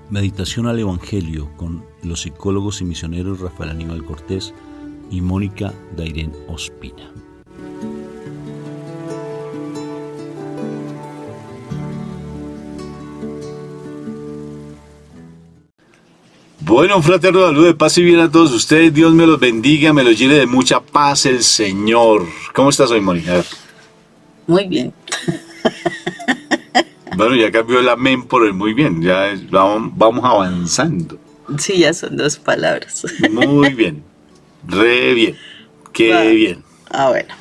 Meditación al Evangelio con los psicólogos y misioneros Rafael Aníbal Cortés y Mónica Dairén Ospina. Bueno, un fraterno saludo de paz y bien a todos ustedes. Dios me los bendiga, me los llene de mucha paz el Señor. ¿Cómo estás hoy, Mónica? A ver. Muy bien. Bueno, ya cambió el amén por el muy bien. Ya vamos avanzando. Sí, ya son dos palabras. Muy bien. Re bien. Qué bien. Bueno.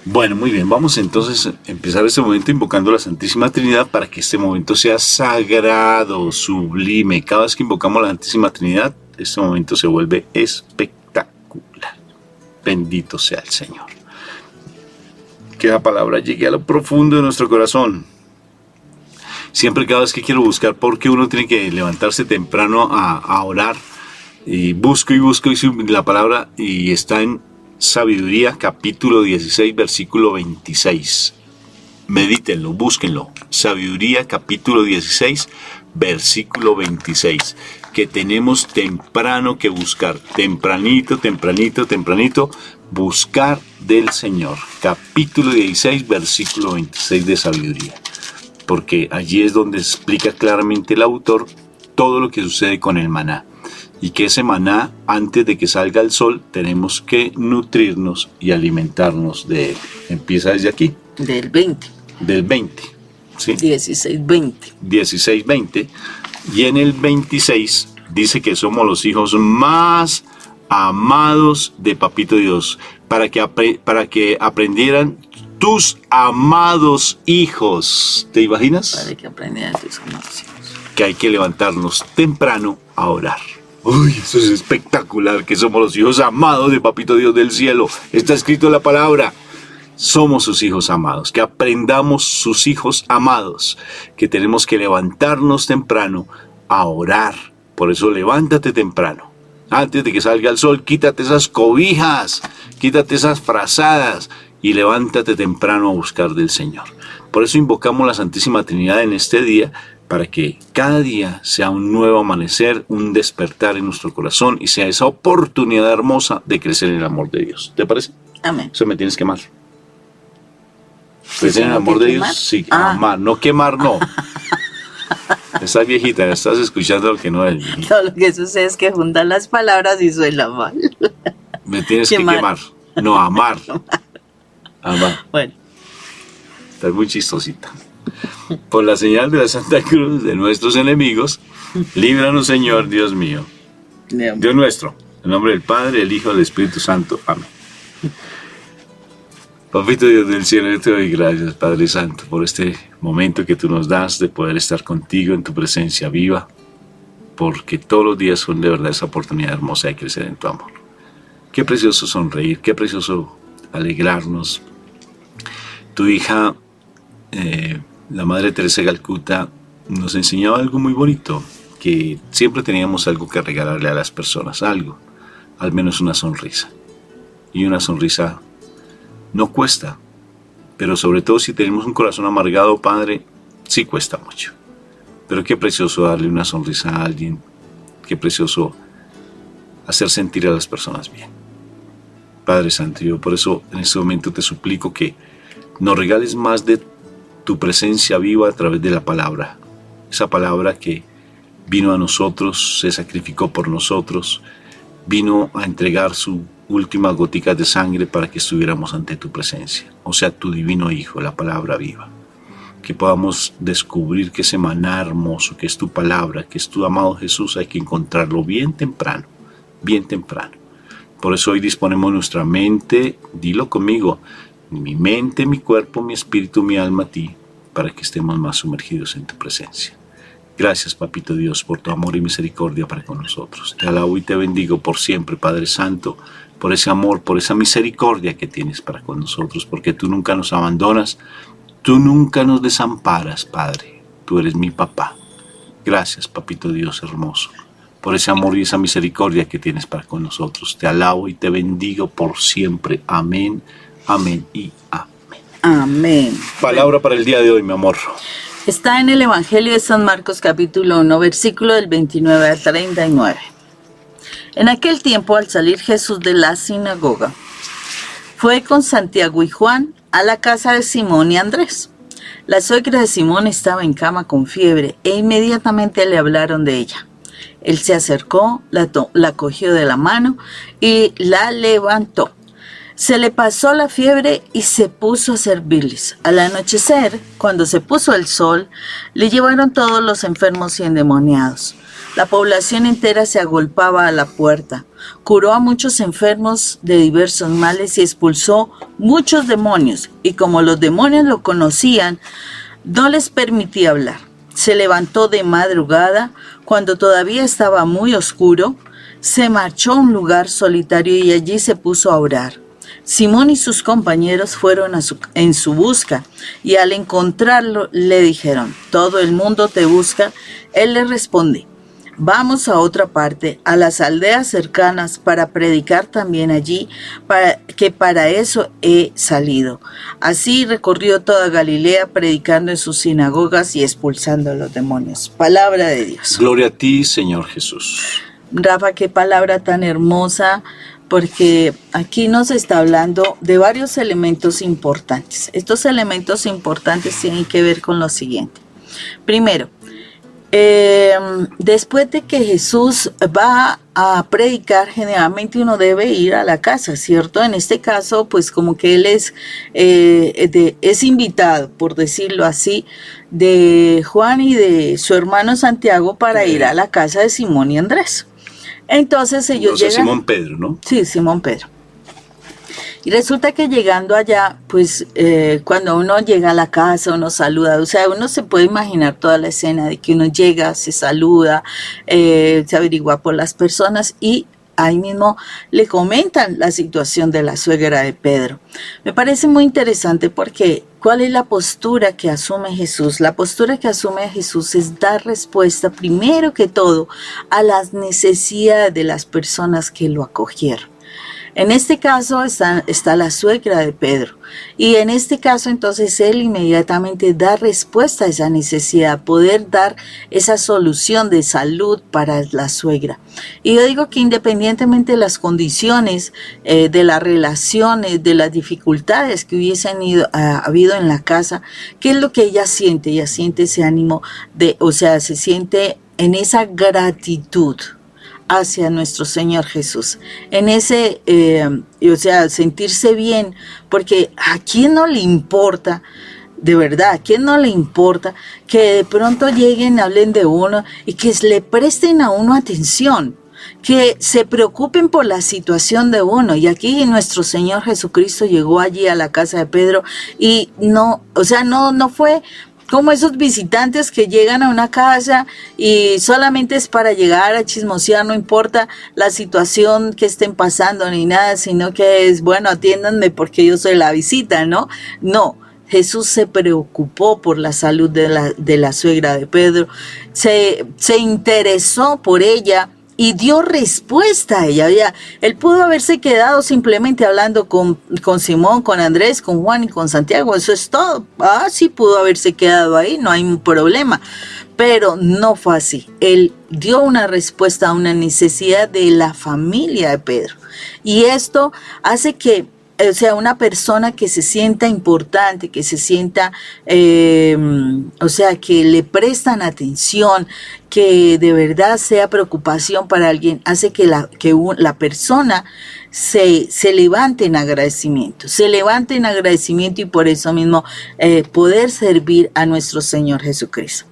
Bueno, muy bien. Vamos entonces a empezar este momento invocando a la Santísima Trinidad para que este momento sea sagrado, sublime. Cada vez que invocamos a la Santísima Trinidad, este momento se vuelve espectacular. Bendito sea el Señor. Que la palabra llegue a lo profundo de nuestro corazón. Siempre, cada vez que quiero buscar por qué uno tiene que levantarse temprano a orar, y busco la palabra, y está en Sabiduría, capítulo 16, versículo 26. Medítenlo, búsquenlo. Sabiduría, capítulo 16, versículo 26. Que tenemos temprano que buscar. Tempranito, buscar del Señor. Capítulo 16, versículo 26 de Sabiduría. Porque allí es donde explica claramente el autor todo lo que sucede con el maná. Y que ese maná, antes de que salga el sol, tenemos que nutrirnos y alimentarnos de él. Empieza desde aquí. Del 20. Del 20. ¿Sí? 16-20. 16-20. Y en el 26 dice que somos los hijos más amados de Papito Dios. Para que aprendieran tus amados hijos. ¿Te imaginas? Para que aprendieran tus amados hijos. Que hay que levantarnos temprano a orar. Uy, eso es espectacular, que somos los hijos amados de Papito Dios del cielo. Está escrito en la palabra. Somos sus hijos amados. Que aprendamos sus hijos amados. Que tenemos que levantarnos temprano a orar. Por eso levántate temprano. Antes de que salga el sol, quítate esas cobijas, quítate esas frazadas y levántate temprano a buscar del Señor. Por eso invocamos la Santísima Trinidad en este día, para que cada día sea un nuevo amanecer, un despertar en nuestro corazón y sea esa oportunidad hermosa de crecer en el amor de Dios. ¿Te parece? Amén. Eso me tienes que amar. Crecer en el amor de Dios, sí, amar, no quemar, no. Estás viejita, estás escuchando lo que no es. Todo lo que sucede es que juntan las palabras y suena mal. Me tienes que quemar. No, amar. Amar. Bueno. Estás muy chistosita. Por la señal de la Santa Cruz de nuestros enemigos, líbranos, Señor, Dios mío. Dios nuestro, en nombre del Padre, del Hijo y del Espíritu Santo. Amén. Papito Dios del cielo, yo te doy gracias, Padre Santo, por este momento que tú nos das de poder estar contigo en tu presencia viva, porque todos los días son de verdad esa oportunidad hermosa de crecer en tu amor. Qué precioso sonreír, qué precioso alegrarnos. Tu hija, la Madre Teresa de Calcuta, nos enseñó algo muy bonito, que siempre teníamos algo que regalarle a las personas, algo, al menos una sonrisa. Y una sonrisa no cuesta, pero sobre todo si tenemos un corazón amargado, Padre, sí cuesta mucho. Pero qué precioso darle una sonrisa a alguien, qué precioso hacer sentir a las personas bien. Padre Santo, yo por eso en este momento te suplico que nos regales más de tu presencia viva a través de la palabra. Esa palabra que vino a nosotros, se sacrificó por nosotros, vino a entregar su última gotica de sangre para que estuviéramos ante tu presencia. O sea, tu divino Hijo, la palabra viva. Que podamos descubrir que ese maná hermoso, que es tu palabra, que es tu amado Jesús, hay que encontrarlo bien temprano, bien temprano. Por eso hoy disponemos nuestra mente, dilo conmigo, mi mente, mi cuerpo, mi espíritu, mi alma a ti, para que estemos más sumergidos en tu presencia. Gracias, Papito Dios, por tu amor y misericordia para con nosotros. Te alabo y te bendigo por siempre, Padre Santo, por ese amor, por esa misericordia que tienes para con nosotros, porque tú nunca nos abandonas, tú nunca nos desamparas, Padre. Tú eres mi papá. Gracias, Papito Dios hermoso, por ese amor y esa misericordia que tienes para con nosotros. Te alabo y te bendigo por siempre. Amén, amén y amén. Amén. Palabra para el día de hoy, mi amor. Está en el Evangelio de San Marcos capítulo 1, versículo del 29 al 39. En aquel tiempo, al salir Jesús de la sinagoga, fue con Santiago y Juan a la casa de Simón y Andrés. La suegra de Simón estaba en cama con fiebre e inmediatamente le hablaron de ella. Él se acercó, la cogió de la mano y la levantó. Se le pasó la fiebre y se puso a servirles. Al anochecer, cuando se puso el sol, le llevaron todos los enfermos y endemoniados. La población entera se agolpaba a la puerta. Curó a muchos enfermos de diversos males y expulsó muchos demonios. Y como los demonios lo conocían, no les permitía hablar. Se levantó de madrugada, cuando todavía estaba muy oscuro, se marchó a un lugar solitario y allí se puso a orar. Simón y sus compañeros fueron en su busca y al encontrarlo le dijeron: «Todo el mundo te busca». Él les responde: «Vamos a otra parte, a las aldeas cercanas, para predicar también allí, que para eso he salido». Así recorrió toda Galilea, predicando en sus sinagogas y expulsando a los demonios. Palabra de Dios. Gloria a ti, Señor Jesús. Rafa, qué palabra tan hermosa, porque aquí nos está hablando de varios elementos importantes. Estos elementos importantes tienen que ver con lo siguiente. Primero, después de que Jesús va a predicar, generalmente uno debe ir a la casa, ¿cierto? En este caso, pues como que él es invitado, por decirlo así, de Juan y de su hermano Santiago para ir a la casa de Simón y Andrés. Entonces ellos llegan... Simón Pedro, ¿no? Sí, Simón Pedro. Y resulta que llegando allá, pues cuando uno llega a la casa, uno saluda, o sea, uno se puede imaginar toda la escena de que uno llega, se saluda, se averigua por las personas y ahí mismo le comentan la situación de la suegra de Pedro. Me parece muy interesante porque ¿cuál es la postura que asume Jesús? La postura que asume Jesús es dar respuesta, primero que todo, a las necesidades de las personas que lo acogieron. En este caso está la suegra de Pedro y en este caso entonces él inmediatamente da respuesta a esa necesidad, poder dar esa solución de salud para la suegra. Y yo digo que independientemente de las condiciones, de las relaciones, de las dificultades que hubiesen habido en la casa, ¿qué es lo que ella siente? Ella siente ese ánimo se siente en esa gratitud hacia nuestro Señor Jesús, en ese, sentirse bien, porque ¿a quién no le importa? De verdad, ¿a quién no le importa que de pronto lleguen, hablen de uno y que le presten a uno atención? Que se preocupen por la situación de uno. Y aquí nuestro Señor Jesucristo llegó allí a la casa de Pedro y no fue como esos visitantes que llegan a una casa y solamente es para llegar a chismosear, no importa la situación que estén pasando ni nada, sino que es, bueno, atiéndanme porque yo soy la visita, ¿no? No, Jesús se preocupó por la salud de la suegra de Pedro, se interesó por ella y dio respuesta a ella. Él pudo haberse quedado simplemente hablando con Simón, con Andrés, con Juan y con Santiago. Eso es todo. Sí pudo haberse quedado ahí, no hay un problema. Pero no fue así. Él dio una respuesta a una necesidad de la familia de Pedro. Y esto hace que una persona que se sienta importante, que se sienta, que le prestan atención, que de verdad sea preocupación para alguien, hace que la persona se levante en agradecimiento, y por eso mismo poder servir a nuestro Señor Jesucristo.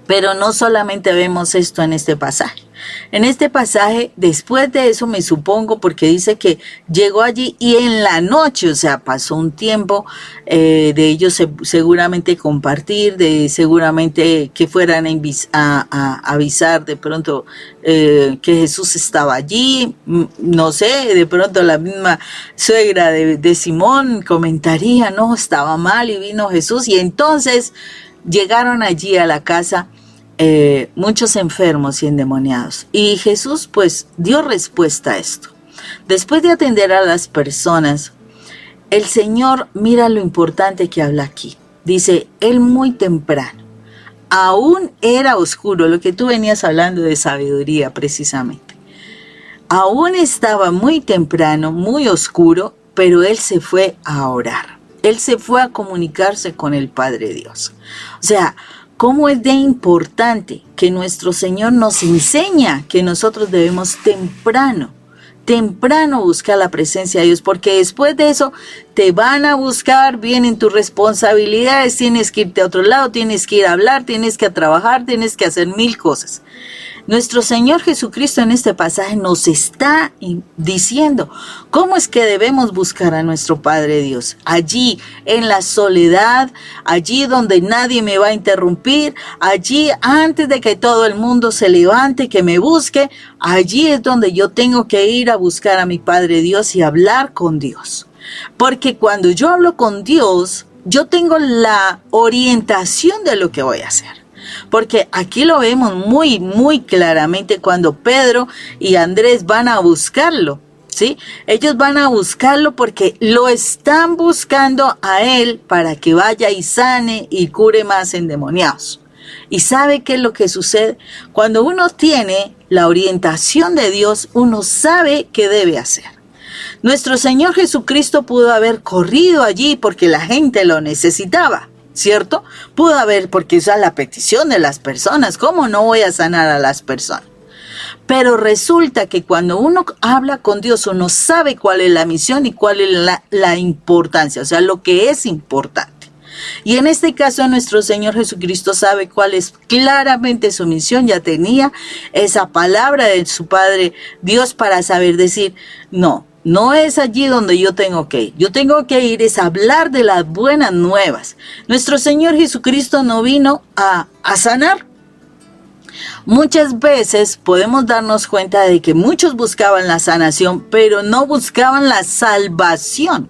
Pero no solamente vemos esto en este pasaje. En este pasaje, después de eso, me supongo, porque dice que llegó allí y en la noche, pasó un tiempo de ellos seguramente compartir, de seguramente que fueran a avisar de pronto que Jesús estaba allí, no sé, de pronto la misma suegra de Simón comentaría, no, estaba mal y vino Jesús, y entonces llegaron allí a la casa muchos enfermos y endemoniados. Y Jesús pues dio respuesta a esto. Después de atender a las personas, el Señor mira lo importante que habla aquí. Dice, él muy temprano, aún era oscuro, lo que tú venías hablando de sabiduría precisamente. Aún estaba muy temprano, muy oscuro, pero él se fue a orar. Él se fue a comunicarse con el Padre Dios. O sea, cómo es de importante que nuestro Señor nos enseña que nosotros debemos temprano buscar la presencia de Dios, porque después de eso te van a buscar, vienen tus responsabilidades, tienes que irte a otro lado, tienes que ir a hablar, tienes que trabajar, tienes que hacer 1000 cosas. Nuestro Señor Jesucristo en este pasaje nos está diciendo cómo es que debemos buscar a nuestro Padre Dios. Allí en la soledad, allí donde nadie me va a interrumpir, allí antes de que todo el mundo se levante, que me busque, allí es donde yo tengo que ir a buscar a mi Padre Dios y hablar con Dios. Porque cuando yo hablo con Dios, yo tengo la orientación de lo que voy a hacer. Porque aquí lo vemos muy, muy claramente cuando Pedro y Andrés van a buscarlo, ¿sí? Ellos van a buscarlo porque lo están buscando a él para que vaya y sane y cure más endemoniados. ¿Y sabe qué es lo que sucede? Cuando uno tiene la orientación de Dios, uno sabe qué debe hacer. Nuestro Señor Jesucristo pudo haber corrido allí porque la gente lo necesitaba, ¿cierto? Pudo haber, porque esa es la petición de las personas. ¿Cómo no voy a sanar a las personas? Pero resulta que cuando uno habla con Dios, uno sabe cuál es la misión y cuál es la importancia, o sea, lo que es importante. Y en este caso nuestro Señor Jesucristo sabe cuál es claramente su misión. Ya tenía esa palabra de su Padre Dios para saber decir, no es allí donde yo tengo que ir. Yo tengo que ir es a hablar de las buenas nuevas. Nuestro Señor Jesucristo no vino a sanar. Muchas veces podemos darnos cuenta de que muchos buscaban la sanación, pero no buscaban la salvación.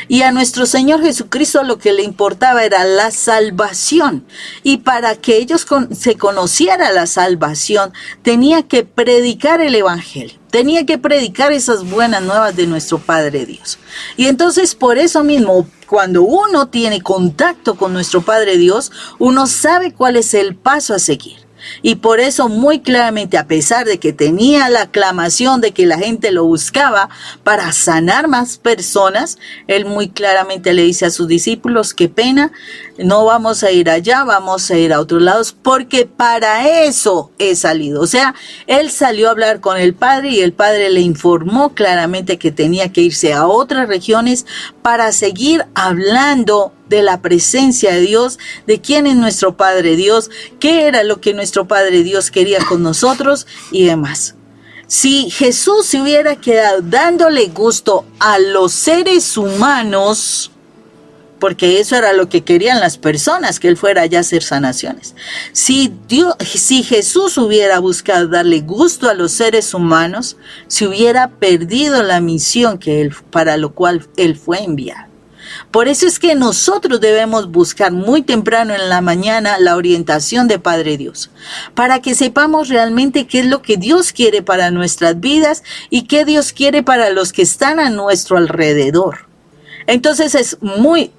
Y a nuestro Señor Jesucristo lo que le importaba era la salvación. Y para que ellos se conociera la salvación, tenía que predicar el Evangelio. Tenía que predicar esas buenas nuevas de nuestro Padre Dios. Y entonces por eso mismo, cuando uno tiene contacto con nuestro Padre Dios, uno sabe cuál es el paso a seguir. Y por eso muy claramente, a pesar de que tenía la aclamación de que la gente lo buscaba para sanar más personas, él muy claramente le dice a sus discípulos, qué pena, no vamos a ir allá, vamos a ir a otros lados, porque para eso he salido. O sea, él salió a hablar con el Padre y el Padre le informó claramente que tenía que irse a otras regiones para seguir hablando de la presencia de Dios, de quién es nuestro Padre Dios, qué era lo que nuestro Padre Dios quería con nosotros y demás. Si Jesús se hubiera quedado dándole gusto a los seres humanos, porque eso era lo que querían las personas, que él fuera allá a hacer sanaciones. Si Jesús hubiera buscado darle gusto a los seres humanos, se hubiera perdido la misión para lo cual él fue enviado. Por eso es que nosotros debemos buscar muy temprano en la mañana la orientación de Padre Dios, para que sepamos realmente qué es lo que Dios quiere para nuestras vidas y qué Dios quiere para los que están a nuestro alrededor. Entonces es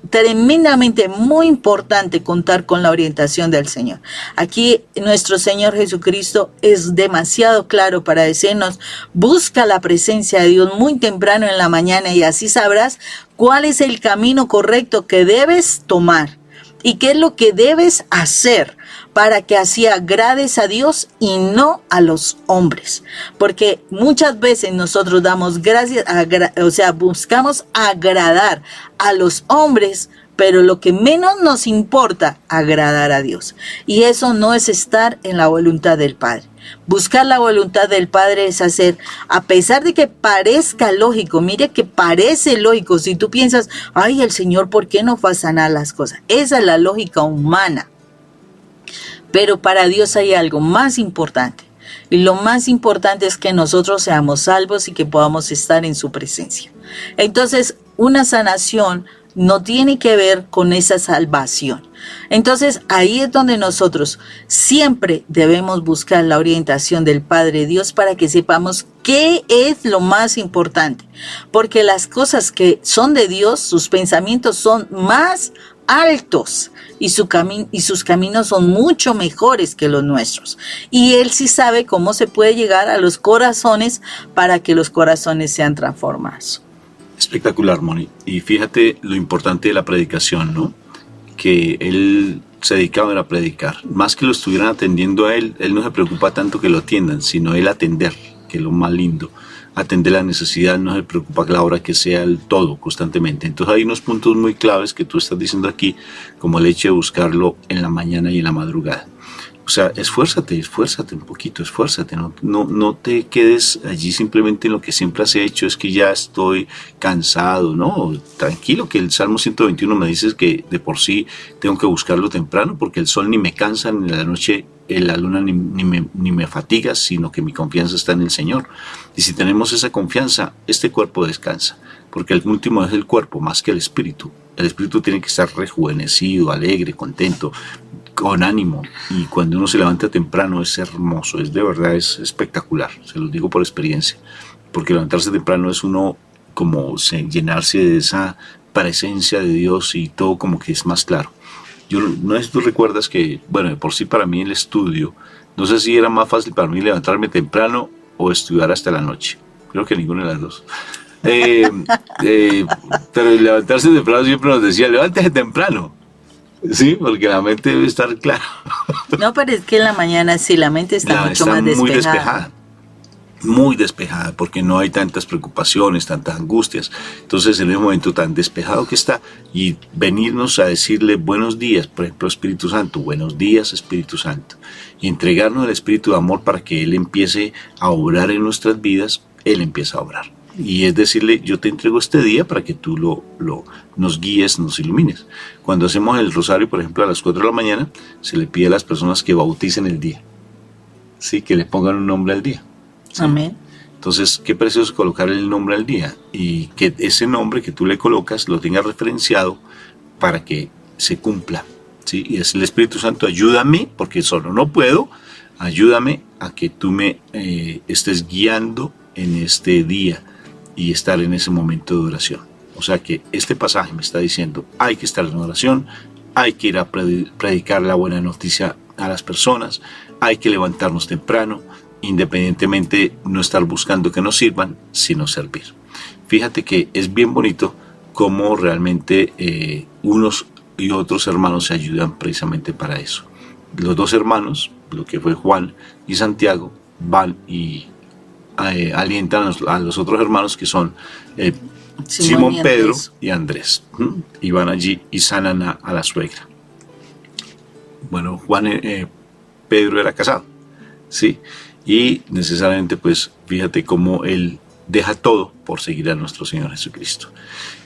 tremendamente muy importante contar con la orientación del Señor. Aquí nuestro Señor Jesucristo es demasiado claro para decirnos, busca la presencia de Dios muy temprano en la mañana y así sabrás cuál es el camino correcto que debes tomar y qué es lo que debes hacer para que así agrades a Dios y no a los hombres. Porque muchas veces nosotros damos gracias, buscamos agradar a los hombres, pero lo que menos nos importa, agradar a Dios. Y eso no es estar en la voluntad del Padre. Buscar la voluntad del Padre es hacer, a pesar de que parezca lógico, mire que parece lógico, si tú piensas, ay, el Señor, ¿por qué no va a sanar las cosas? Esa es la lógica humana. Pero para Dios hay algo más importante. Y lo más importante es que nosotros seamos salvos y que podamos estar en su presencia. Entonces, una sanación no tiene que ver con esa salvación. Entonces, ahí es donde nosotros siempre debemos buscar la orientación del Padre Dios para que sepamos qué es lo más importante. Porque las cosas que son de Dios, sus pensamientos son más altos y sus caminos son mucho mejores que los nuestros. Y Él sí sabe cómo se puede llegar a los corazones para que los corazones sean transformados. Espectacular, Moni. Y fíjate lo importante de la predicación, ¿no? Que Él se dedicaba a predicar. Más que lo estuvieran atendiendo a Él no se preocupa tanto que lo atiendan, sino Él atender, que es lo más lindo. Atender la necesidad, no se preocupa que la hora que sea el todo constantemente. Entonces hay unos puntos muy claves que tú estás diciendo aquí, como el hecho de buscarlo en la mañana y en la madrugada. O sea, esfuérzate un poquito, esfuérzate, no te quedes allí simplemente en lo que siempre has hecho, es que ya estoy cansado, no, tranquilo, que el Salmo 121 me dice que de por sí tengo que buscarlo temprano, porque el sol ni me cansa, ni la noche, la luna ni me fatiga, sino que mi confianza está en el Señor. Y si tenemos esa confianza, este cuerpo descansa, porque el último es el cuerpo más que el espíritu. El espíritu tiene que estar rejuvenecido, alegre, contento, con ánimo, y cuando uno se levanta temprano es hermoso, es de verdad, es espectacular, se los digo por experiencia, porque levantarse temprano es uno como llenarse de esa presencia de Dios y todo como que es más claro. Yo no sé si tú recuerdas que, bueno, de por sí para mí el estudio, no sé si era más fácil para mí levantarme temprano o estudiar hasta la noche, creo que ninguna de las dos. Pero levantarse temprano siempre nos decía, levántese temprano. Sí, porque la mente debe estar clara. No, pero es que en la mañana sí, la mente está mucho más despejada. Muy despejada, porque no hay tantas preocupaciones, tantas angustias. Entonces, en el momento tan despejado que está, y venirnos a decirle buenos días, por ejemplo, Espíritu Santo, buenos días, Espíritu Santo, y entregarnos el Espíritu de amor para que Él empiece a obrar en nuestras vidas, Él empieza a obrar. Y es decirle, yo te entrego este día para que tú nos guíes, nos ilumines. Cuando hacemos el rosario, por ejemplo, a las 4 de la mañana, se le pide a las personas que bauticen el día. Sí, que le pongan un nombre al día. ¿Sí? Amén. Entonces, qué precioso colocar el nombre al día. Y que ese nombre que tú le colocas lo tengas referenciado para que se cumpla. ¿Sí? Y es el Espíritu Santo, ayúdame, porque solo no puedo, ayúdame a que tú me estés guiando en este día y estar en ese momento de oración. O sea que este pasaje me está diciendo, hay que estar en oración, hay que ir a predicar la buena noticia a las personas, hay que levantarnos temprano, independientemente no estar buscando que nos sirvan, sino servir. Fíjate que es bien bonito cómo realmente unos y otros hermanos se ayudan precisamente para eso. Los dos hermanos, lo que fue Juan y Santiago, van y alientan a los otros hermanos que son Simón, Pedro y Andrés. Y van allí y sanan a la suegra. Bueno, Pedro era casado, ¿sí? Y necesariamente, pues, fíjate cómo él deja todo por seguir a nuestro Señor Jesucristo.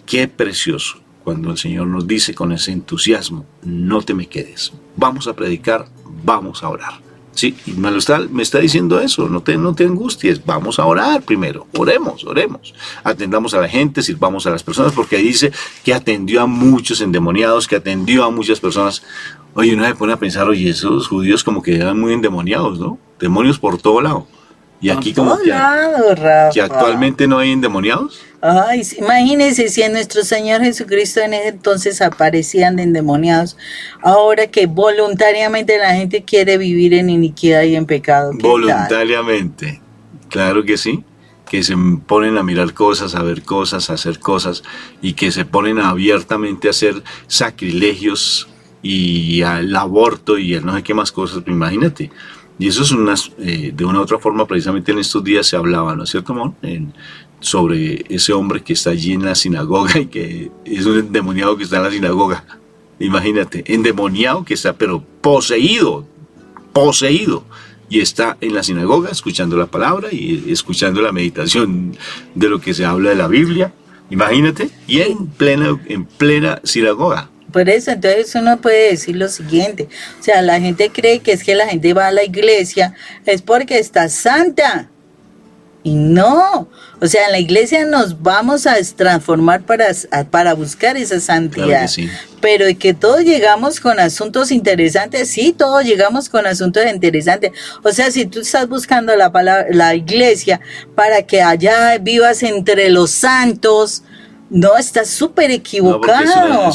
Qué precioso cuando el Señor nos dice con ese entusiasmo, no te me quedes, vamos a predicar, vamos a orar. Sí, y me está diciendo eso, no te angusties, vamos a orar primero, oremos, atendamos a la gente, sirvamos a las personas, porque ahí dice que atendió a muchos endemoniados, que atendió a muchas personas. Oye, uno se pone a pensar, oye, esos judíos como que eran muy endemoniados, ¿no? Demonios por todo lado. Y aquí como que actualmente no hay endemoniados. Ay, imagínense si en nuestro Señor Jesucristo en ese entonces aparecían endemoniados, ahora que voluntariamente la gente quiere vivir en iniquidad y en pecado. Voluntariamente, claro que sí, que se ponen a mirar cosas, a ver cosas, a hacer cosas, y que se ponen abiertamente a hacer sacrilegios y al aborto y a no sé qué más cosas, imagínate. Y eso es de una u otra forma, precisamente en estos días se hablaba, ¿no es cierto, amor? Sobre ese hombre que está allí en la sinagoga y que es un endemoniado que está en la sinagoga. Imagínate, endemoniado que está, pero poseído, y está en la sinagoga escuchando la palabra y escuchando la meditación de lo que se habla de la Biblia. Imagínate, y en plena sinagoga. Por eso, entonces uno puede decir lo siguiente, o sea, la gente cree que es que la gente va a la iglesia es porque está santa, y no, o sea, en la iglesia nos vamos a transformar para buscar esa santidad, claro que sí. Pero que todos llegamos con asuntos interesantes, sí, todos llegamos con asuntos interesantes, o sea, si tú estás buscando la iglesia para que allá vivas entre los santos, No, estás súper No, porque equivocado.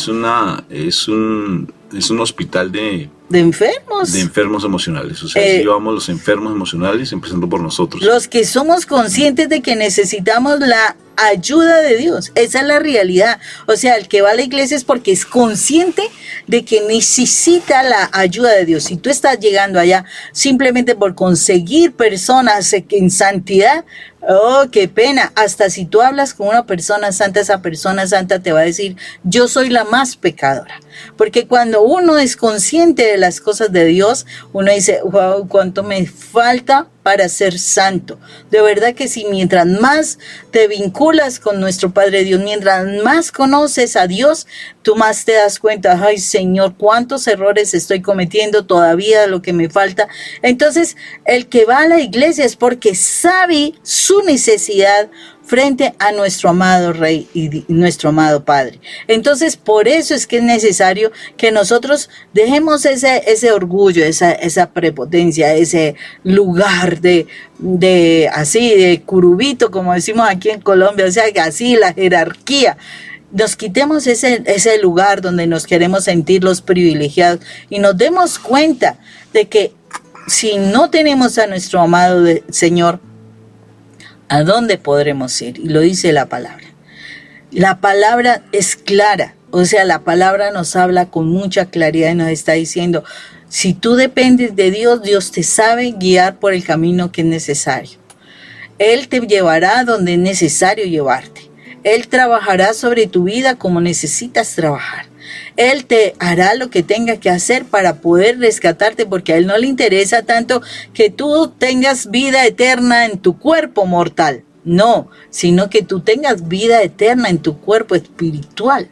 es un hospital De enfermos. de enfermos emocionales. O sea, Eh, si llevamos los enfermos emocionales, empezando por nosotros. Los que somos conscientes de que necesitamos la ayuda de Dios. Esa es la realidad. O sea, el que va a la iglesia es porque es consciente de que necesita la ayuda de Dios. Si tú estás llegando allá simplemente por conseguir personas en santidad, oh, qué pena. Hasta si tú hablas con una persona santa, esa persona santa te va a decir, yo soy la más pecadora. Porque cuando uno es consciente de las cosas de Dios, uno dice, wow, cuánto me falta para ser santo. De verdad que sí, mientras más te vinculas con nuestro Padre Dios, mientras más conoces a Dios, tú más te das cuenta, ay Señor, cuántos errores estoy cometiendo todavía, lo que me falta. Entonces, el que va a la iglesia es porque sabe su necesidad frente a nuestro amado Rey y nuestro amado Padre. Entonces, por eso es que es necesario que nosotros dejemos ese orgullo, esa prepotencia, ese lugar de así, de curubito, como decimos aquí en Colombia, o sea, que así la jerarquía. Nos quitemos ese lugar donde nos queremos sentir los privilegiados y nos demos cuenta de que si no tenemos a nuestro amado Señor, ¿a dónde podremos ir? Y lo dice la palabra. La palabra es clara, o sea, la palabra nos habla con mucha claridad y nos está diciendo, si tú dependes de Dios, Dios te sabe guiar por el camino que es necesario. Él te llevará donde es necesario llevarte. Él trabajará sobre tu vida como necesitas trabajar. Él te hará lo que tenga que hacer para poder rescatarte, porque a Él no le interesa tanto que tú tengas vida eterna en tu cuerpo mortal. No, sino que tú tengas vida eterna en tu cuerpo espiritual,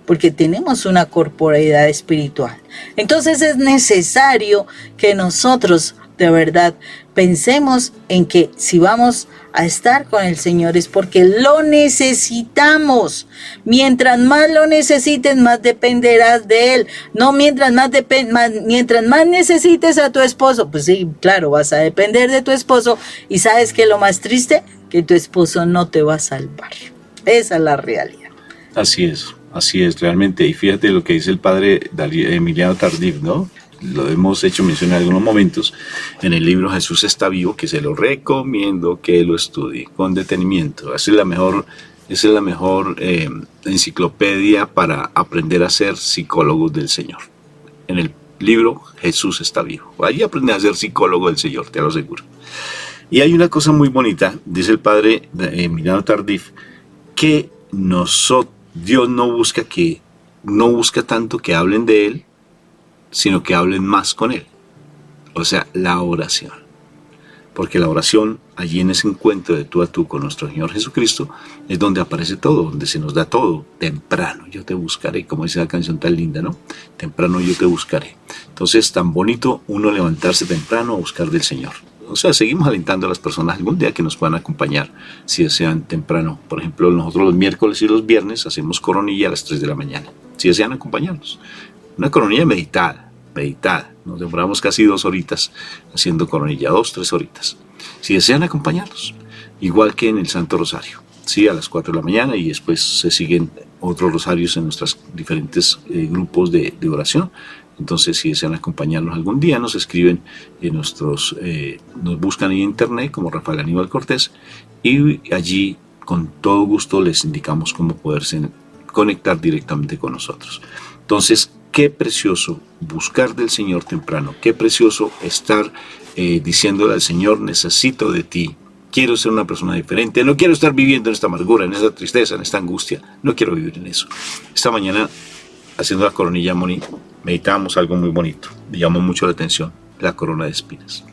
porque tenemos una corporeidad espiritual. Entonces es necesario que nosotros de verdad pensemos en que si vamos a estar con el Señor es porque lo necesitamos. Mientras más lo necesites, más dependerás de Él. No mientras más necesites a tu esposo, pues sí, claro, vas a depender de tu esposo. Y sabes que lo más triste, que tu esposo no te va a salvar. Esa es la realidad. Así es realmente. Y fíjate lo que dice el padre Emiliano Tardif, ¿no? Lo hemos hecho mención en algunos momentos en el libro Jesús está vivo, que se lo recomiendo que lo estudie con detenimiento. Esa es la mejor enciclopedia para aprender a ser psicólogos del Señor. En el libro Jesús está vivo. Ahí aprende a ser psicólogo del Señor, te lo aseguro. Y hay una cosa muy bonita, dice el padre Emiliano Tardif, que Dios no busca tanto que hablen de Él, sino que hablen más con Él. O sea, la oración. Porque la oración, allí en ese encuentro de tú a tú con nuestro Señor Jesucristo, es donde aparece todo, donde se nos da todo. Temprano yo te buscaré, como dice la canción tan linda, ¿no? Temprano yo te buscaré. Entonces, tan bonito uno levantarse temprano a buscar del Señor. O sea, seguimos alentando a las personas algún día que nos puedan acompañar, si desean temprano. Por ejemplo, nosotros los miércoles y los viernes hacemos coronilla a las 3 de la mañana, si desean acompañarnos. Una coronilla meditada. Nos demoramos casi 2 horitas haciendo coronilla, 2-3 horitas. Si desean acompañarnos, igual que en el Santo Rosario, ¿sí? A las 4 de la mañana y después se siguen otros rosarios en nuestros diferentes grupos de oración. Entonces, si desean acompañarnos algún día, nos escriben en nos buscan en internet como Rafael Aníbal Cortés y allí con todo gusto les indicamos cómo poderse conectar directamente con nosotros. Entonces, qué precioso buscar del Señor temprano, qué precioso estar diciéndole al Señor, necesito de ti, quiero ser una persona diferente, no quiero estar viviendo en esta amargura, en esta tristeza, en esta angustia, no quiero vivir en eso. Esta mañana, haciendo la coronilla, Moni, meditábamos algo muy bonito, me llamó mucho la atención, la corona de espinas.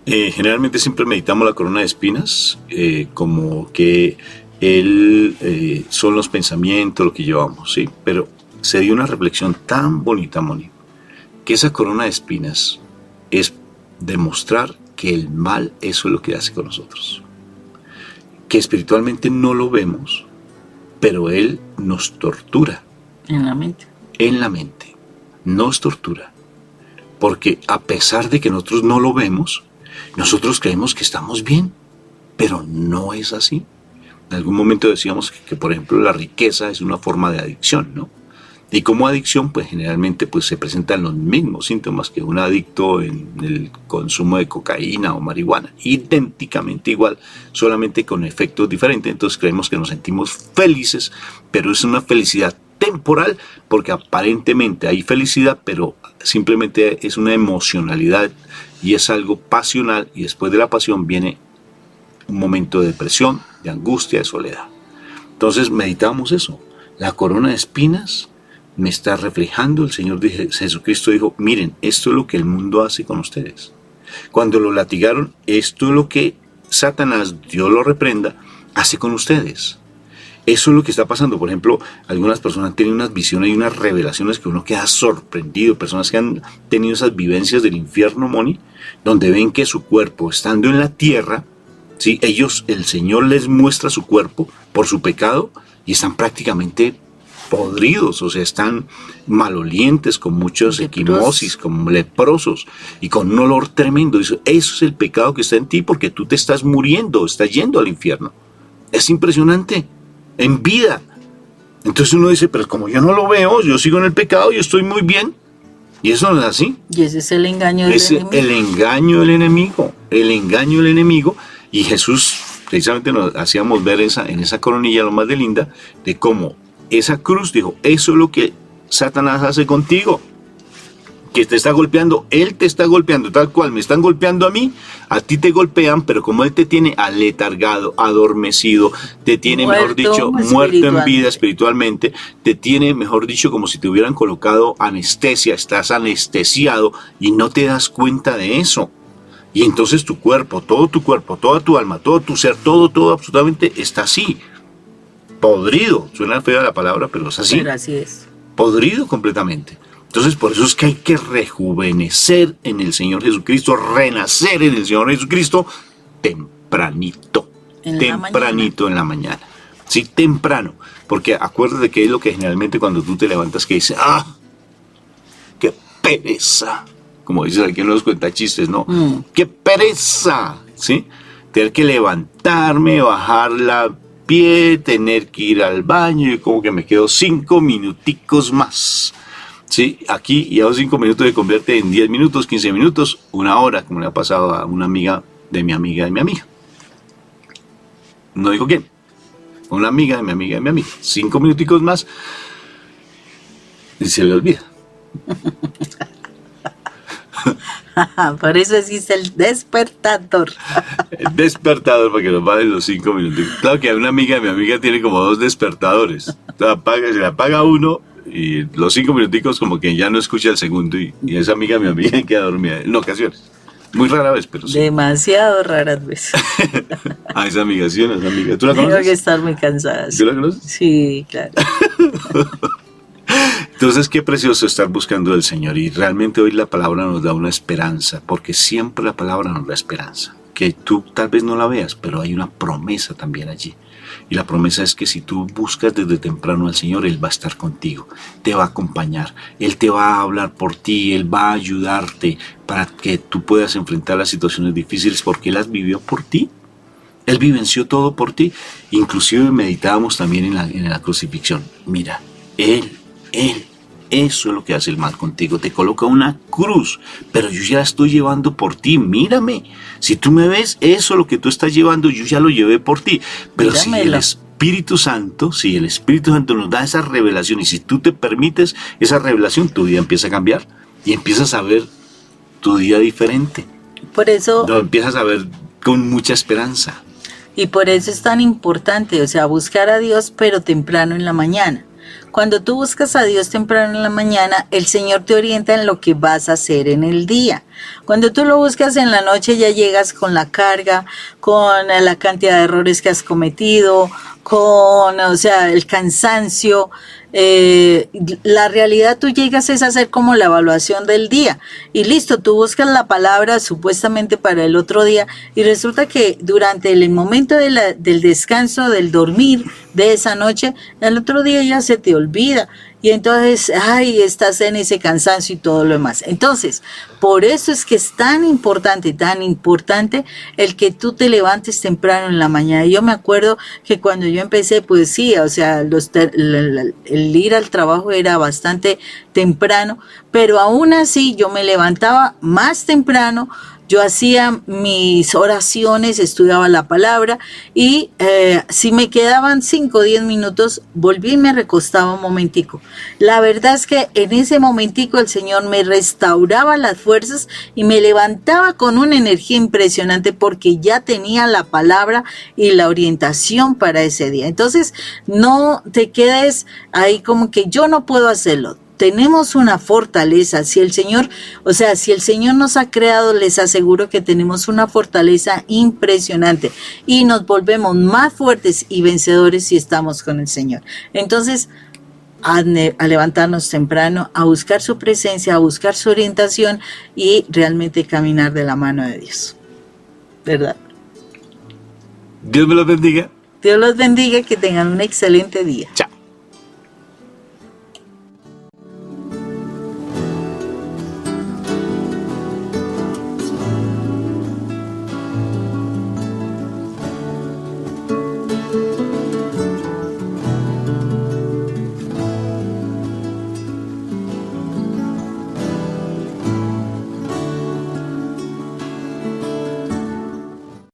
Generalmente siempre meditamos la corona de espinas como que son los pensamientos, lo que llevamos, ¿sí? Pero se dio una reflexión tan bonita, Moni, que esa corona de espinas es demostrar que el mal, eso es lo que hace con nosotros. Que espiritualmente no lo vemos, pero Él nos tortura. En la mente. En la mente. Nos tortura. Porque a pesar de que nosotros no lo vemos, nosotros creemos que estamos bien, pero no es así. En algún momento decíamos que, por ejemplo, la riqueza es una forma de adicción, ¿no? Y como adicción, pues generalmente pues, se presentan los mismos síntomas que un adicto en el consumo de cocaína o marihuana. Idénticamente igual, solamente con efectos diferentes. Entonces creemos que nos sentimos felices, pero es una felicidad temporal, porque aparentemente hay felicidad, pero simplemente es una emocionalidad y es algo pasional, y después de la pasión viene un momento de depresión, de angustia, de soledad. Entonces meditamos eso. La corona de espinas me está reflejando. El Señor Jesucristo dijo, miren, esto es lo que el mundo hace con ustedes. Cuando lo latigaron, esto es lo que Satanás, Dios lo reprenda, hace con ustedes. Eso es lo que está pasando. Por ejemplo, algunas personas tienen unas visiones y unas revelaciones que uno queda sorprendido. Personas que han tenido esas vivencias del infierno, Moni, donde ven que su cuerpo, estando en la tierra, ¿sí? El Señor les muestra su cuerpo por su pecado y están prácticamente podridos, o sea, están malolientes, con muchos equimosis, como leprosos y con un olor tremendo. Dice, eso es el pecado que está en ti, porque tú te estás muriendo, estás yendo al infierno. Es impresionante, en vida. Entonces uno dice, pero como yo no lo veo, yo sigo en el pecado, yo estoy muy bien. Y eso no es así. Y ese es el engaño del enemigo. El engaño del enemigo, el engaño del enemigo. Y Jesús, precisamente nos hacíamos ver en esa coronilla, lo más de linda, de cómo esa cruz dijo, eso es lo que Satanás hace contigo, que te está golpeando, él te está golpeando, tal cual me están golpeando a mí, a ti te golpean, pero como él te tiene aletargado, adormecido, te tiene, mejor dicho, muerto en vida espiritualmente, te tiene, mejor dicho, como si te hubieran colocado anestesia, estás anestesiado y no te das cuenta de eso. Y entonces tu cuerpo, toda tu alma, todo tu ser, todo absolutamente está así. Podrido, suena fea la palabra, pero es así. Pero así es. Podrido completamente. Entonces, por eso es que hay que rejuvenecer en el Señor Jesucristo, renacer en el Señor Jesucristo tempranito. En la mañana. Sí, temprano. Porque acuérdate que es lo que generalmente cuando tú te levantas que dices, ¡ah! ¡Qué pereza! Como dices aquí en los cuentachistes, ¿no? ¡Qué pereza! ¿Sí? Tener que levantarme, bajar la pie, tener que ir al baño y como que me quedo 5 minuticos más. Sí, aquí y a los 5 minutos se convierte en 10 minutos, 15 minutos, 1 hora, como le ha pasado a una amiga de mi amiga. No digo quién, una amiga de mi amiga. 5 minuticos más y se le olvida. Por eso existe el despertador. El despertador para que nos valen los 5 minutos. Claro que una amiga de mi amiga tiene como 2 despertadores. Se le apaga uno y los 5 minuticos como que ya no escucha el segundo y esa amiga de mi amiga queda dormida en ocasiones. Muy rara vez, pero sí. Demasiado raras veces. Esa amiga, sí, esa amiga. ¿Tú la conoces? Tengo que estar muy cansada. ¿Tú la conoces? Sí, claro. Entonces, qué precioso estar buscando al Señor, y realmente hoy la palabra nos da una esperanza, porque siempre la palabra nos da esperanza, que tú tal vez no la veas, pero hay una promesa también allí. Y la promesa es que si tú buscas desde temprano al Señor, Él va a estar contigo, te va a acompañar, Él te va a hablar por ti, Él va a ayudarte para que tú puedas enfrentar las situaciones difíciles, porque Él las vivió por ti. Él vivenció todo por ti. Inclusive meditábamos también en la crucifixión. Mira, Él, eso es lo que hace el mal contigo. Te coloca una cruz, pero yo ya la estoy llevando por ti. Mírame, si tú me ves, eso es lo que tú estás llevando, yo ya lo llevé por ti. Pero Míramelo. si el Espíritu Santo nos da esa revelación, y si tú te permites esa revelación, tu vida empieza a cambiar y empiezas a ver tu día diferente. Por eso... Lo empiezas a ver con mucha esperanza. Y por eso es tan importante, o sea, buscar a Dios, pero temprano en la mañana. Cuando tú buscas a Dios temprano en la mañana, el Señor te orienta en lo que vas a hacer en el día. Cuando tú lo buscas en la noche, ya llegas con la carga, con la cantidad de errores que has cometido, con, o sea, el cansancio. La realidad, tú llegas es a hacer como la evaluación del día y listo, tú buscas la palabra supuestamente para el otro día y resulta que durante el momento del descanso, del dormir de esa noche, el otro día ya se te olvida y entonces, ay, estás en ese cansancio y todo lo demás. Entonces, por eso es que es tan importante el que tú te levantes temprano en la mañana. Yo me acuerdo que cuando yo empecé, pues sí, o sea, el ir al trabajo era bastante temprano, pero aún así yo me levantaba más temprano. Yo hacía mis oraciones, estudiaba la palabra y si me quedaban 5 o 10 minutos, volví y me recostaba un momentico. La verdad es que en ese momentico el Señor me restauraba las fuerzas y me levantaba con una energía impresionante porque ya tenía la palabra y la orientación para ese día. Entonces, no te quedes ahí como que yo no puedo hacerlo. Tenemos una fortaleza, si el Señor nos ha creado, les aseguro que tenemos una fortaleza impresionante y nos volvemos más fuertes y vencedores si estamos con el Señor. Entonces, a levantarnos temprano, a buscar su presencia, a buscar su orientación y realmente caminar de la mano de Dios. ¿Verdad? Dios me los bendiga. Dios los bendiga, que tengan un excelente día. Chao.